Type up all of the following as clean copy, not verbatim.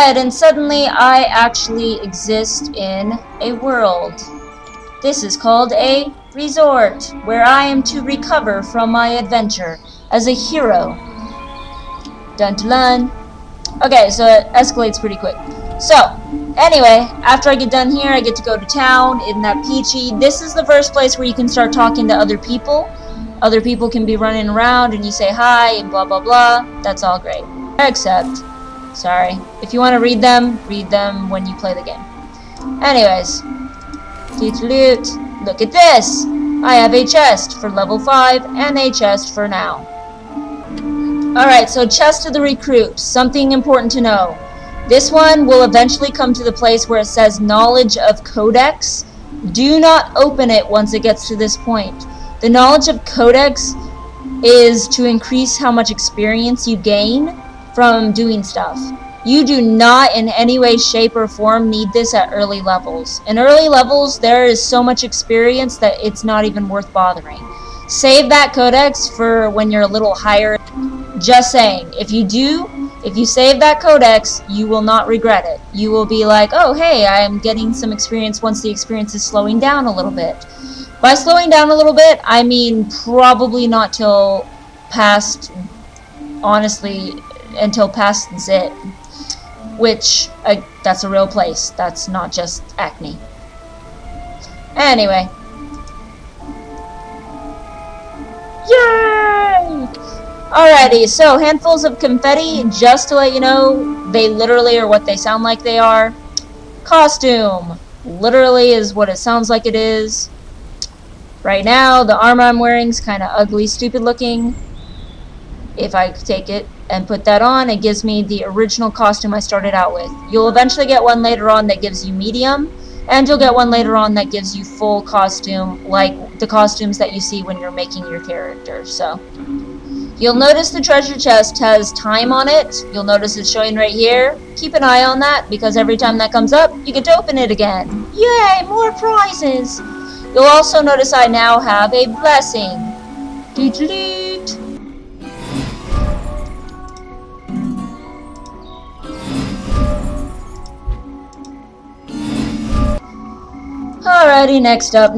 head, and suddenly I actually exist in a world. This is called a resort, where I am to recover from my adventure as a hero. Dun dun dun. Okay, so it escalates pretty quick. So, anyway, after I get done here, I get to go to town. Isn't that peachy? This is the first place where you can start talking to other people. Other people can be running around and you say hi and blah blah blah. That's all great. Except, sorry, if you want to read them when you play the game. Anyways, loot. Look at this! I have a chest for level 5 and a chest for now. Alright, so chest of the recruit. Something important to know. This one will eventually come to the place where it says knowledge of codex. Do not open it once it gets to this point. The knowledge of codex is to increase how much experience you gain from doing stuff. You do not in any way, shape, or form need this at early levels. In early levels, there is so much experience that it's not even worth bothering. Save that codex for when you're a little higher. Just saying, if you save that codex, you will not regret it. You will be like, oh hey, I am getting some experience once the experience is slowing down a little bit. By slowing down a little bit, I mean probably not till past, honestly, until past Zit. Which, that's a real place. That's not just Acme. Anyway. Yay! Alrighty, so handfuls of confetti, just to let you know, they literally are what they sound like they are. Costume, literally is what it sounds like it is. Right now, the armor I'm wearing is kind of ugly, stupid looking. If I take it and put that on, it gives me the original costume I started out with. You'll eventually get one later on that gives you medium, and you'll get one later on that gives you full costume, like the costumes that you see when you're making your character. So, you'll notice the treasure chest has time on it. You'll notice it's showing right here. Keep an eye on that, because every time that comes up, you get to open it again. Yay, more prizes! You'll also notice I now have a blessing. Doot-doot. Alrighty, next up.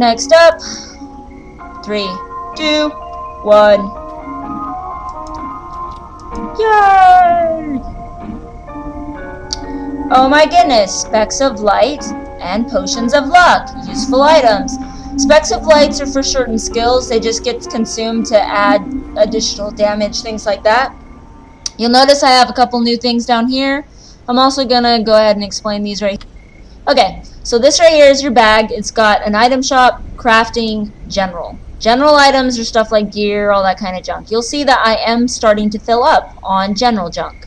3, 2, 1. Yay! Oh my goodness, specks of light and potions of luck, useful items. Specks of lights are for certain skills. They just get consumed to add additional damage, things like that. You'll notice I have a couple new things down here. I'm also gonna go ahead and explain these right here. Okay, so this right here is your bag. It's got an item shop, crafting, general. General items are stuff like gear, all that kind of junk. You'll see that I am starting to fill up on general junk.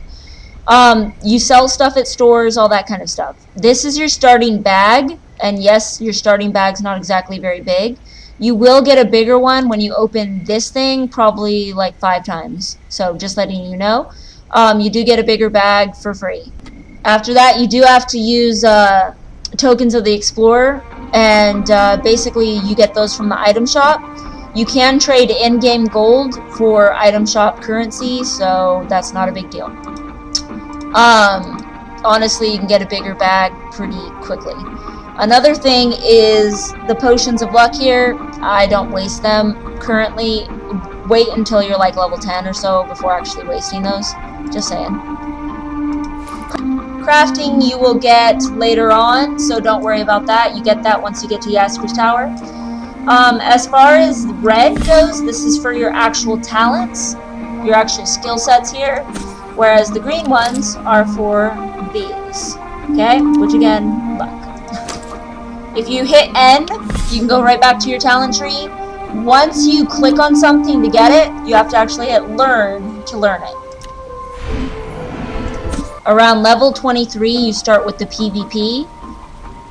You sell stuff at stores, all that kind of stuff. This is your starting bag, and yes, your starting bag's not exactly very big. You will get a bigger one when you open this thing, probably like 5 times. So just letting you know. You do get a bigger bag for free. After that, you do have to use tokens of the Explorer, and basically you get those from the item shop. You can trade in-game gold for item shop currency, so that's not a big deal. Honestly, you can get a bigger bag pretty quickly. Another thing is the potions of luck here. I don't waste them currently. Wait until you're like level 10 or so before actually wasting those. Just saying. Crafting you will get later on, so don't worry about that. You get that once you get to Yasker's Tower. As far as red goes, this is for your actual talents, your actual skill sets here, whereas the green ones are for these, okay? Which again, luck. If you hit N, you can go right back to your talent tree. Once you click on something to get it, you have to actually hit learn to learn it. Around level 23, you start with the PvP,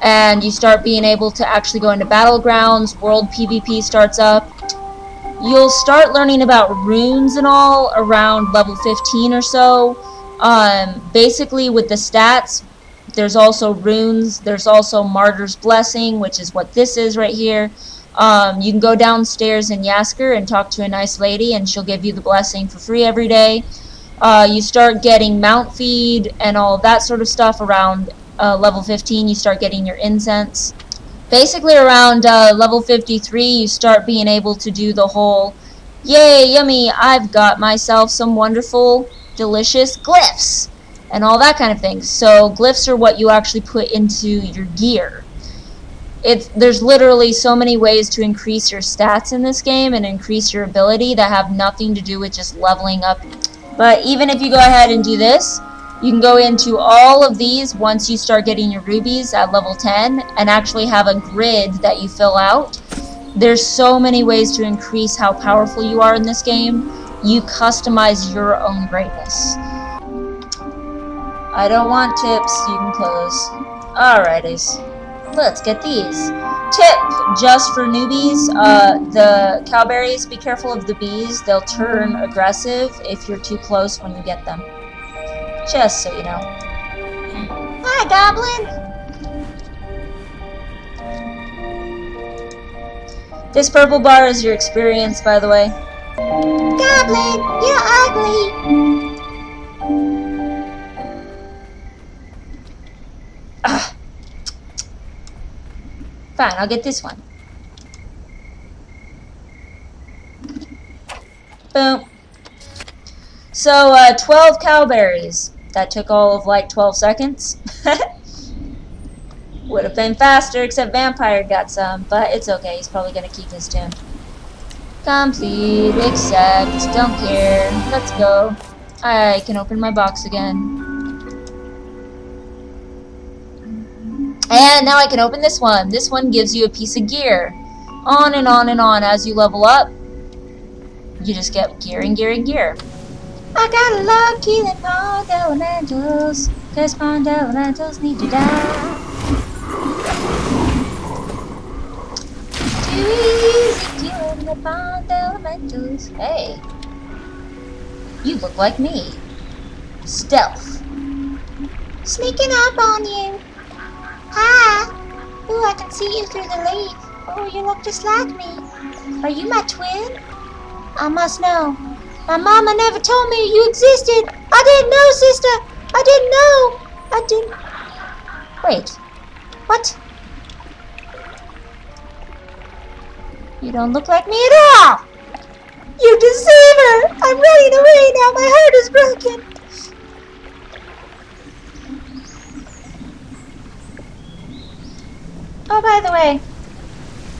and you start being able to actually go into battlegrounds. World PvP starts up. You'll start learning about runes and all around level 15 or so. Basically with the stats, there's also runes, there's also Martyr's Blessing, which is what this is right here. You can go downstairs in Yasker and talk to a nice lady, and she'll give you the blessing for free every day. You start getting mount feed and all that sort of stuff around level 15. You start getting your incense. Basically around level 53 you start being able to do the whole, yay, yummy, I've got myself some wonderful, delicious glyphs and all that kind of thing. So glyphs are what you actually put into your gear. There's literally so many ways to increase your stats in this game and increase your ability that have nothing to do with just leveling up. But even if you go ahead and do this, you can go into all of these once you start getting your rubies at level 10 and actually have a grid that you fill out. There's so many ways to increase how powerful you are in this game. You customize your own greatness. I don't want tips, you can close. Alrighties. Let's get these. Tip, just for newbies, the cowberries, be careful of the bees. They'll turn aggressive if you're too close when you get them. Just so you know. Hi, Goblin! This purple bar is your experience, by the way. Goblin, you're ugly! Fine, I'll get this one. Boom. So, 12 cowberries. That took all of like 12 seconds. Would have been faster, except Vampire got some, but it's okay. He's probably gonna keep his tune. Complete, accept, don't care. Let's go. I can open my box again. And now I can open this one. This one gives you a piece of gear. On and on and on. As you level up, you just get gear and gear and gear. I gotta love killing pond elementals, cause pond elementals need to die. Too easy killing the pond elementals. Hey, you look like me. Stealth. Sneaking up on you. Hi! Ooh, I can see you through the leaf. Oh, you look just like me. Are you my twin? I must know. My mama never told me you existed. I didn't know, sister. I didn't know. I didn't. Wait. What? You don't look like me at all. You deceiver! I'm running away now. My heart is broken. Oh, by the way,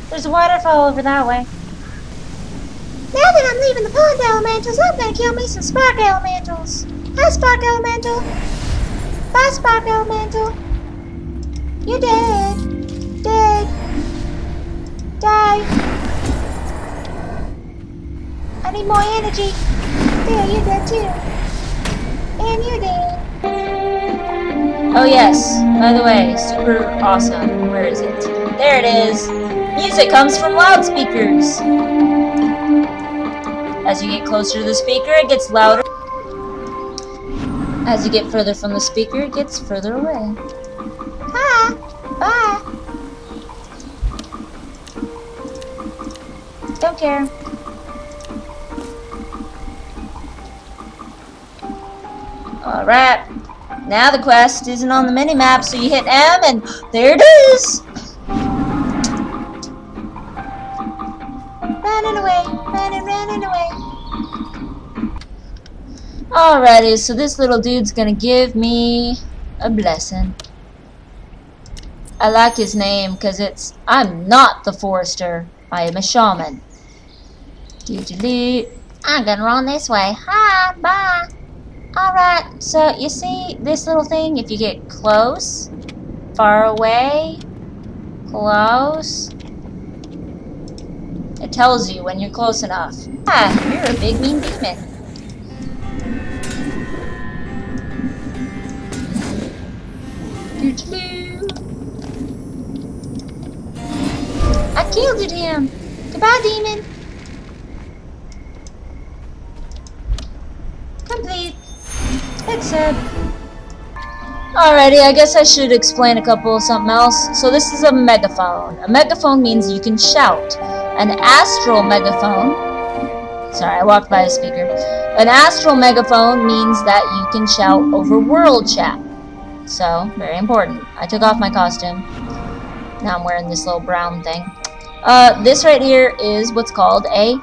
there's a waterfall over that way. Now that I'm leaving the pond elementals, I'm gonna kill me some spark elementals. Hi, spark elemental. Bye, spark elemental. You're dead. Dead. Die. I need more energy. There, you're dead too. And you're dead. Oh yes, by the way, super awesome. Where is it? There it is. Music comes from loudspeakers. As you get closer to the speaker, it gets louder. As you get further from the speaker, it gets further away. Hi. Bye. Don't care. Alright. Now the quest isn't on the mini-map, so you hit M and there it is! Running away, running away. Alrighty, so this little dude's gonna give me a blessing. I like his name because it's, I'm not the forester, I am a shaman. I'm gonna run this way. Hi, bye. Alright, so you see this little thing? If you get close, far away, close, it tells you when you're close enough. Ah, you're a big mean demon. I killed him. Goodbye, demon. Complete. Except. Alrighty, I guess I should explain a couple of something else. So this is a megaphone. A megaphone means you can shout. An astral megaphone Sorry, I walked by a speaker. An astral megaphone means that you can shout over world chat. So, very important. I took off my costume. Now I'm wearing this little brown thing. This right here is what's called a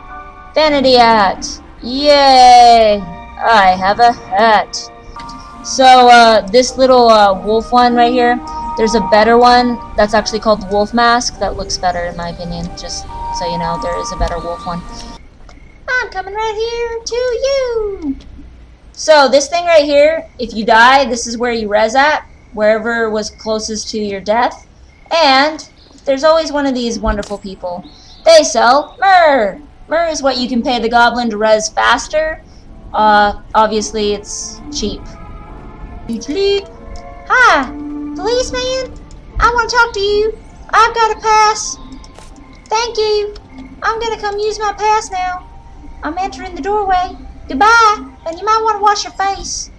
vanity hat. Yay! I have a hat. So, this little wolf one right here, there's a better one that's actually called the wolf mask that looks better in my opinion. Just so you know, there is a better wolf one. I'm coming right here to you! So, this thing right here, if you die, this is where you res at, wherever was closest to your death. And there's always one of these wonderful people. They sell myrrh! Myrrh is what you can pay the goblin to res faster. Obviously it's cheap. Hi, policeman. I want to talk to you. I've got a pass. Thank you. I'm gonna come use my pass now. I'm entering the doorway. Goodbye, and you might want to wash your face.